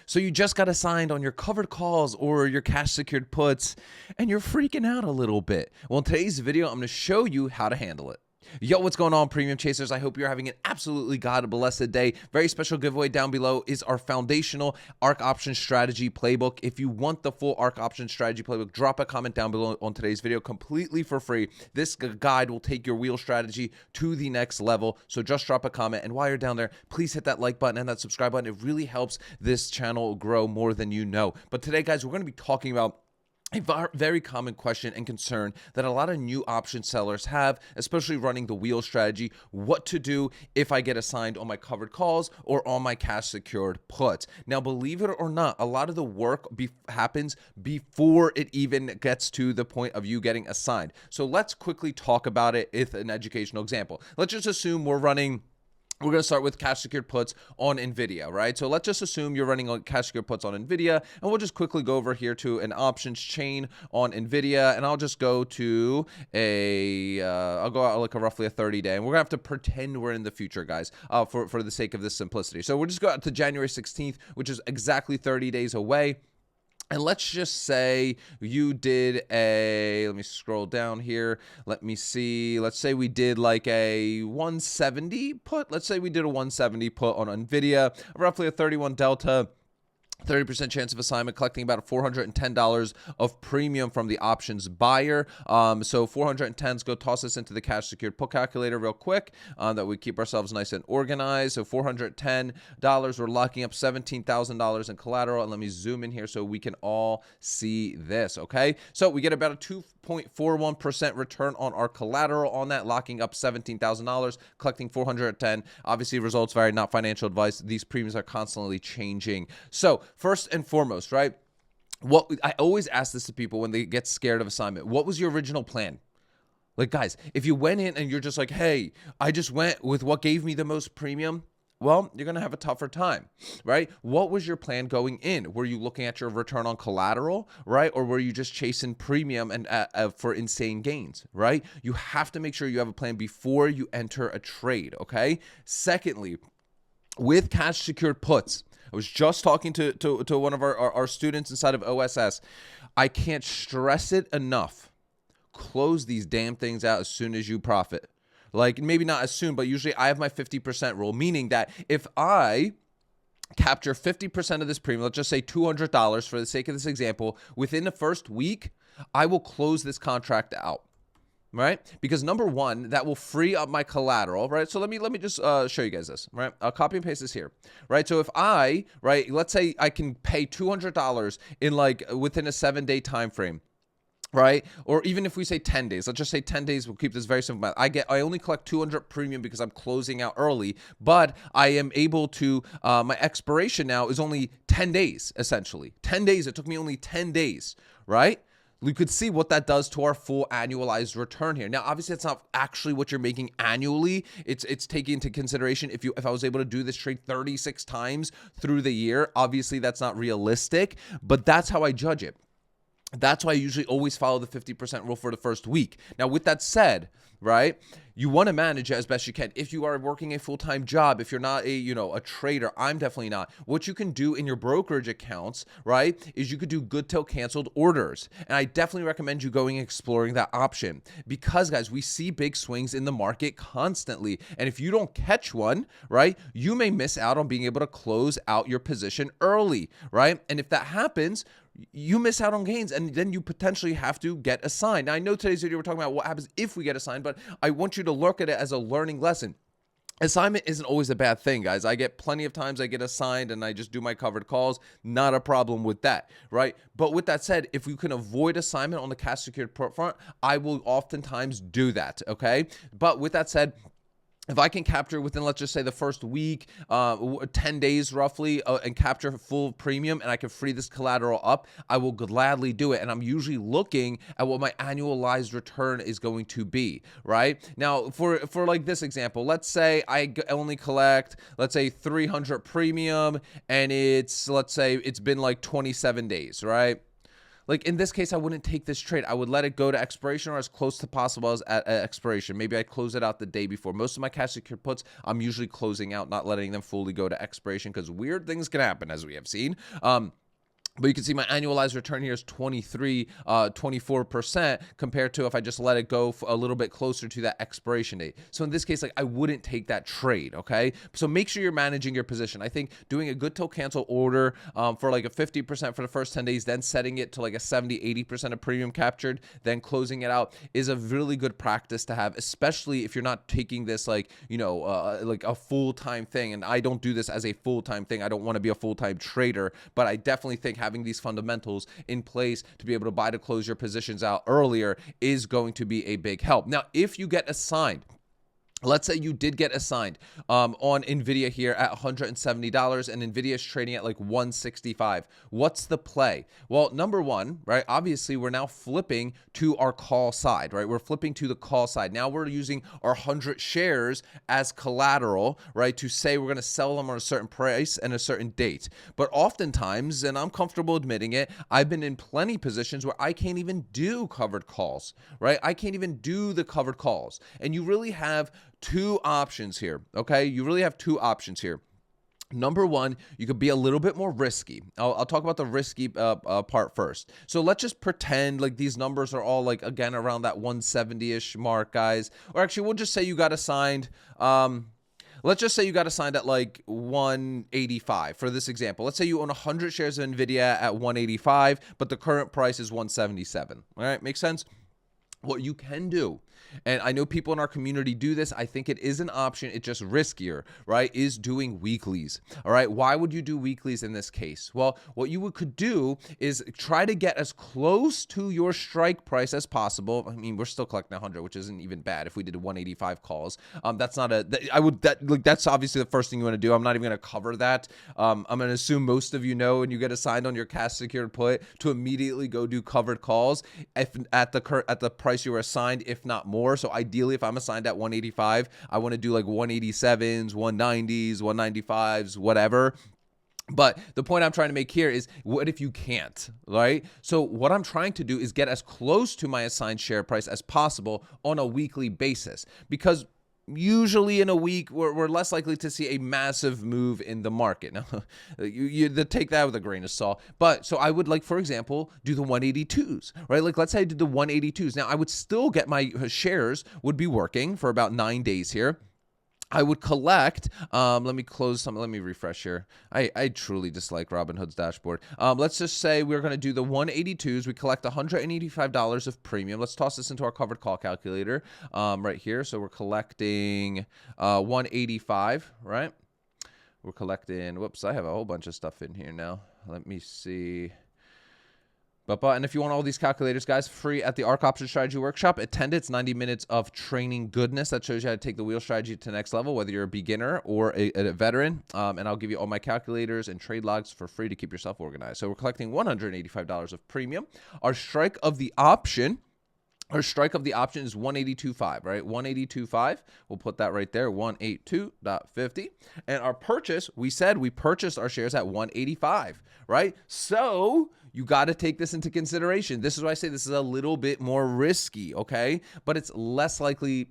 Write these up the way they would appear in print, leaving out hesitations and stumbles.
So you just got assigned on your covered calls or your cash secured puts, and you're freaking out a little bit. Well, in today's video, I'm going to show you how to handle it. Yo, what's going on, Premium Chasers? I hope you're having an absolutely God-blessed day. Very special giveaway down below is our foundational Ark Options Strategy playbook. If you want the full Ark Options Strategy playbook, drop a comment down below on today's video completely for free. This guide will take your wheel strategy to the next level. So just drop a comment. And while you're down there, please hit that like button and that subscribe button. It really helps this channel grow more than you know. But today, guys, we're going to be talking about a very common question and concern that a lot of new option sellers have, especially running the wheel strategy: what to do if I get assigned on my covered calls or on my cash secured puts. Now, believe it or not, a lot of the work happens before it even gets to the point of you getting assigned. So let's quickly talk about it with an educational example. Let's just assume we're going to start with cash secured puts on NVIDIA, right? So let's just assume you're running on cash secured puts on NVIDIA, and we'll just quickly go over here to an options chain on NVIDIA, and I'll just go to I'll go out like roughly a 30-day, and we're going to have to pretend we're in the future, guys, for the sake of this simplicity. So we'll just go out to January 16th, which is exactly 30 days away. And let's just say you did let me scroll down here. Let me see. Let's say we did like a 170 put. Let's say we did a 170 put on NVIDIA, roughly a 31 delta. 30% chance of assignment, collecting about $410 of premium from the options buyer. So 410, go toss this into the cash secured put calculator real quick, that we keep ourselves nice and organized. So $410, we're locking up $17,000 in collateral. And let me zoom in here so we can all see this, okay? So we get about a 2.41% return on our collateral on that, locking up $17,000, collecting 410. Obviously, results vary, not financial advice. These premiums are constantly changing. So first and foremost, right? What I always ask this to people when they get scared of assignment: what was your original plan? Like, guys, if you went in and you're just like, hey, I just went with what gave me the most premium, well, you're going to have a tougher time, right? What was your plan going in? Were you looking at your return on collateral, right? Or were you just chasing premium and for insane gains, right? You have to make sure you have a plan before you enter a trade, okay? Secondly, with cash secured puts, I was just talking to one of our students inside of OSS. I can't stress it enough. Close these damn things out as soon as you profit. Like, maybe not as soon, but usually I have my 50% rule, meaning that if I capture 50% of this premium, let's just say $200 for the sake of this example, within the first week, I will close this contract out. Right? Because number one, that will free up my collateral, right? So let me just show you guys this, right? I'll copy and paste this here, right? So if let's say I can pay $200 in like within a 7-day time frame, right? Or even if we say 10 days, let's just say 10 days, we'll keep this very simple. I only collect 200 premium because I'm closing out early, but I am able to, my expiration now is only 10 days, essentially. 10 days, it took me only 10 days, right? We could see what that does to our full annualized return here. Now, obviously, it's not actually what you're making annually. It's taking into consideration if I was able to do this trade 36 times through the year. Obviously, that's not realistic, but that's how I judge it. That's why I usually always follow the 50% rule for the first week. Now, with that said, right, you want to manage it as best you can. If you are working a full-time job, if you're not a trader, I'm definitely not. What you can do in your brokerage accounts, right, is you could do good till canceled orders. And I definitely recommend you going and exploring that option because, guys, we see big swings in the market constantly. And if you don't catch one, right, you may miss out on being able to close out your position early, right? And if that happens, you miss out on gains, and then you potentially have to get assigned. Now, I know today's video we're talking about what happens if we get assigned, but I want you to look at it as a learning lesson. Assignment isn't always a bad thing, guys. I get plenty of times I get assigned and I just do my covered calls. Not a problem with that, right? But with that said, if you can avoid assignment on the cash secured put front, I will oftentimes do that, okay? But with that said, if I can capture within, let's just say, the first week, 10 days roughly, and capture full premium, and I can free this collateral up, I will gladly do it. And I'm usually looking at what my annualized return is going to be, right? Now, for like this example, let's say I only collect, let's say, 300 premium, and let's say it's been like 27 days, right? like in this case, I wouldn't take this trade. I would let it go to expiration or as close to possible as at expiration. Maybe I close it out the day before. Most of my cash secured puts, I'm usually closing out, not letting them fully go to expiration because weird things can happen, as we have seen. But you can see my annualized return here is 24% compared to if I just let it go a little bit closer to that expiration date. So in this case, like I wouldn't take that trade, okay? So make sure you're managing your position. I think doing a good till cancel order for like a 50% for the first 10 days, then setting it to like a 70, 80% of premium captured, then closing it out is a really good practice to have, especially if you're not taking this like, you know, like a full-time thing. And I don't do this as a full-time thing. I don't want to be a full-time trader, but I definitely think having these fundamentals in place to be able to buy to close your positions out earlier is going to be a big help. Now, if you get assigned, let's say you did get assigned on NVIDIA here at $170 and NVIDIA is trading at like 165. What's the play? Well, number one, right? Obviously, we're now flipping to our call side, right? We're flipping to the call side. Now we're using our 100 shares as collateral, right? To say we're going to sell them on a certain price and a certain date. But oftentimes, and I'm comfortable admitting it, I've been in plenty positions where I can't even do covered calls, right? I can't even do the covered calls. And you really have two options here, okay? You really have two options here. Number one, you could be a little bit more risky. I'll talk about the risky part first. So let's just pretend like these numbers are all like, again, around that 170-ish mark, guys. Or actually, we'll just say you got assigned. Let's just say you got assigned at like 185 for this example. Let's say you own 100 shares of NVIDIA at 185, but the current price is 177. All right, makes sense? What you can do, and I know people in our community do this, I think it is an option, it's just riskier, right, is doing weeklies. All right, why would you do weeklies in this case? Well, what you could do is try to get as close to your strike price as possible. I mean, we're still collecting 100, which isn't even bad if we did 185 calls. That's not a, that's obviously the first thing you want to do. I'm not even going to cover that. I'm going to assume most of you know when you get assigned on your cash secured put to immediately go do covered calls if at the price you were assigned, if not more. So ideally, if I'm assigned at 185, I want to do like 187s, 190s, 195s, whatever. But the point I'm trying to make here is, what if you can't, right? So what I'm trying to do is get as close to my assigned share price as possible on a weekly basis, because usually in a week, we're less likely to see a massive move in the market. Now, you take that with a grain of salt. But so I would, like, for example, do the 182s, right? Like, let's say I did the 182s. Now, I would still get my shares would be working for about 9 days here. I would collect, let me close some, let me refresh here. I truly dislike Robinhood's dashboard. Let's just say we're going to do the 182s. We collect $185 of premium. Let's toss this into our covered call calculator right here. So we're collecting 185, right? We're collecting, whoops, I have a whole bunch of stuff in here now. Let me see. And if you want all these calculators, guys, free at the Ark Options Strategy Workshop, attend it. It's 90 minutes of training goodness that shows you how to take the wheel strategy to the next level, whether you're a beginner or a veteran. And I'll give you all my calculators and trade logs for free to keep yourself organized. So we're collecting $185 of premium. Our strike of the option is 182.5, right? 182.5. We'll put that right there, 182.50. And our purchase, we said we purchased our shares at 185, right? So you got to take this into consideration. This is why I say this is a little bit more risky, okay? But it's less likely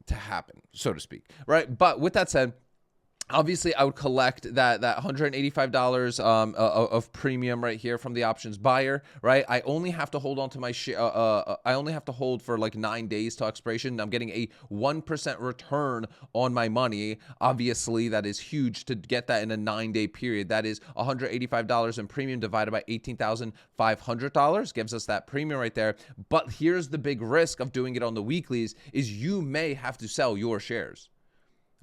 to happen, so to speak, right? But with that said, obviously, I would collect that $185 of premium right here from the options buyer, right? I only have to hold on to my share. I only have to hold for like 9 days to expiration. I'm getting a 1% return on my money. Obviously, that is huge to get that in a 9-day period. That is $185 in premium divided by $18,500 gives us that premium right there. But here's the big risk of doing it on the weeklies is you may have to sell your shares.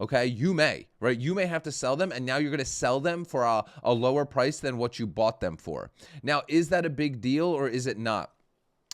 Okay, you may, right? You may have to sell them, and now you're going to sell them for a lower price than what you bought them for. Now, is that a big deal or is it not?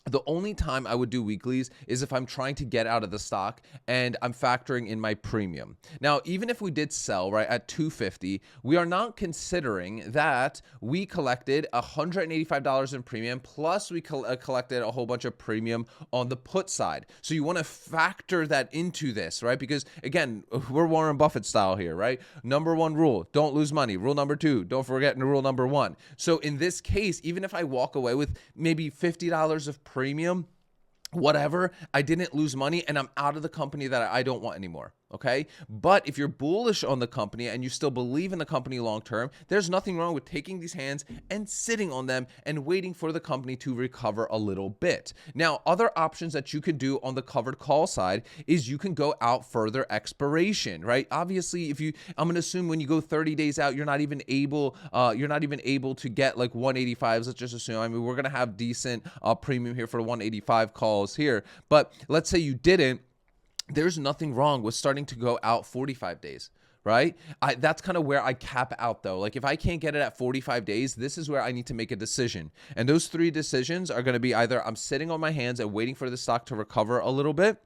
The only time I would do weeklies is if I'm trying to get out of the stock and I'm factoring in my premium. Now, even if we did sell right at 250, we are not considering that we collected $185 in premium, plus we collected a whole bunch of premium on the put side. So you want to factor that into this, right? Because again, we're Warren Buffett style here, right? Number one rule, don't lose money. Rule number two, don't forget rule number one. So in this case, even if I walk away with maybe $50 of premium, whatever, I didn't lose money and I'm out of the company that I don't want anymore. Okay. But if you're bullish on the company and you still believe in the company long term, there's nothing wrong with taking these hands and sitting on them and waiting for the company to recover a little bit. Now, other options that you can do on the covered call side is you can go out further expiration, right? Obviously, I'm going to assume when you go 30 days out, you're not even able to get like 185s. Let's just assume. I mean, we're going to have decent premium here for the 185 calls here, but let's say you didn't. There's nothing wrong with starting to go out 45 days, right? That's kind of where I cap out though. Like if I can't get it at 45 days, this is where I need to make a decision. And those three decisions are going to be either I'm sitting on my hands and waiting for the stock to recover a little bit.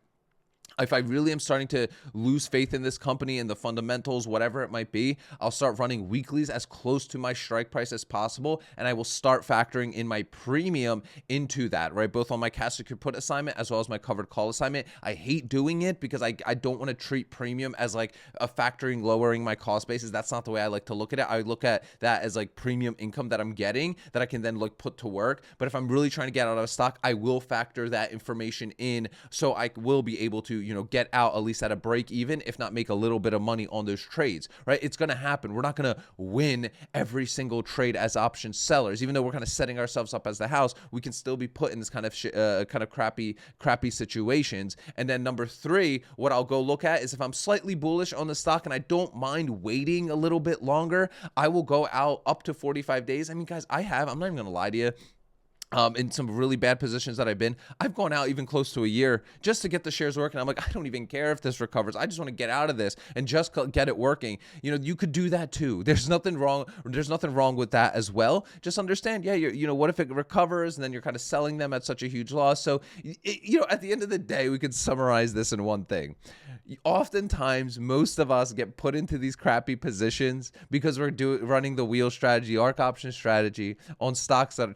If I really am starting to lose faith in this company and the fundamentals, whatever it might be, I'll start running weeklies as close to my strike price as possible, and I will start factoring in my premium into that, right? Both on my cash secured put assignment as well as my covered call assignment. I hate doing it because I don't want to treat premium as like a factoring, lowering my cost basis. That's not the way I like to look at it. I look at that as like premium income that I'm getting that I can then like put to work. But if I'm really trying to get out of a stock, I will factor that information in so I will be able to get out at least at a break even, if not make a little bit of money on those trades, right? It's going to happen. We're not going to win every single trade as option sellers. Even though we're kind of setting ourselves up as the house, we can still be put in this kind of crappy situations. And then number three, what I'll go look at is if I'm slightly bullish on the stock and I don't mind waiting a little bit longer, I will go out up to 45 days. I mean, guys, I'm not even going to lie to you. In some really bad positions that I've gone out even close to a year just to get the shares working. I'm like, I don't even care if this recovers. I just want to get out of this and just get it working. You could do that too. There's nothing wrong with that as well. Just understand, what if it recovers and then you're kind of selling them at such a huge loss? So, at the end of the day, we could summarize this in one thing. Oftentimes, most of us get put into these crappy positions because we're running the wheel strategy, Ark Options Strategy on stocks that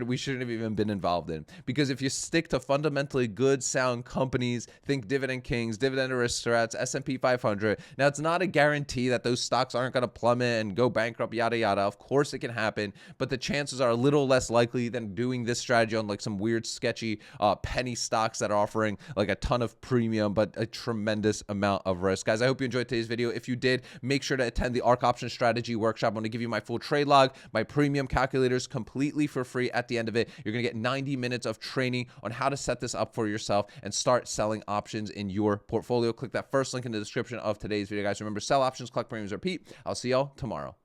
we shouldn't have even been involved in. Because if you stick to fundamentally good, sound companies, think dividend kings, dividend aristocrats, S&P 500. Now, it's not a guarantee that those stocks aren't going to plummet and go bankrupt, yada, yada. Of course it can happen, but the chances are a little less likely than doing this strategy on like some weird, sketchy penny stocks that are offering like a ton of premium, but a tremendous amount of risk. Guys, I hope you enjoyed today's video. If you did, make sure to attend the Ark Options Strategy Workshop. I'm going to give you my full trade log, my premium calculators completely for free at the end of it. You're going to get 90 minutes of training on how to set this up for yourself and start selling options in your portfolio. Click that first link in the description of today's video, guys. Remember, sell options, collect premiums, repeat. I'll see y'all tomorrow.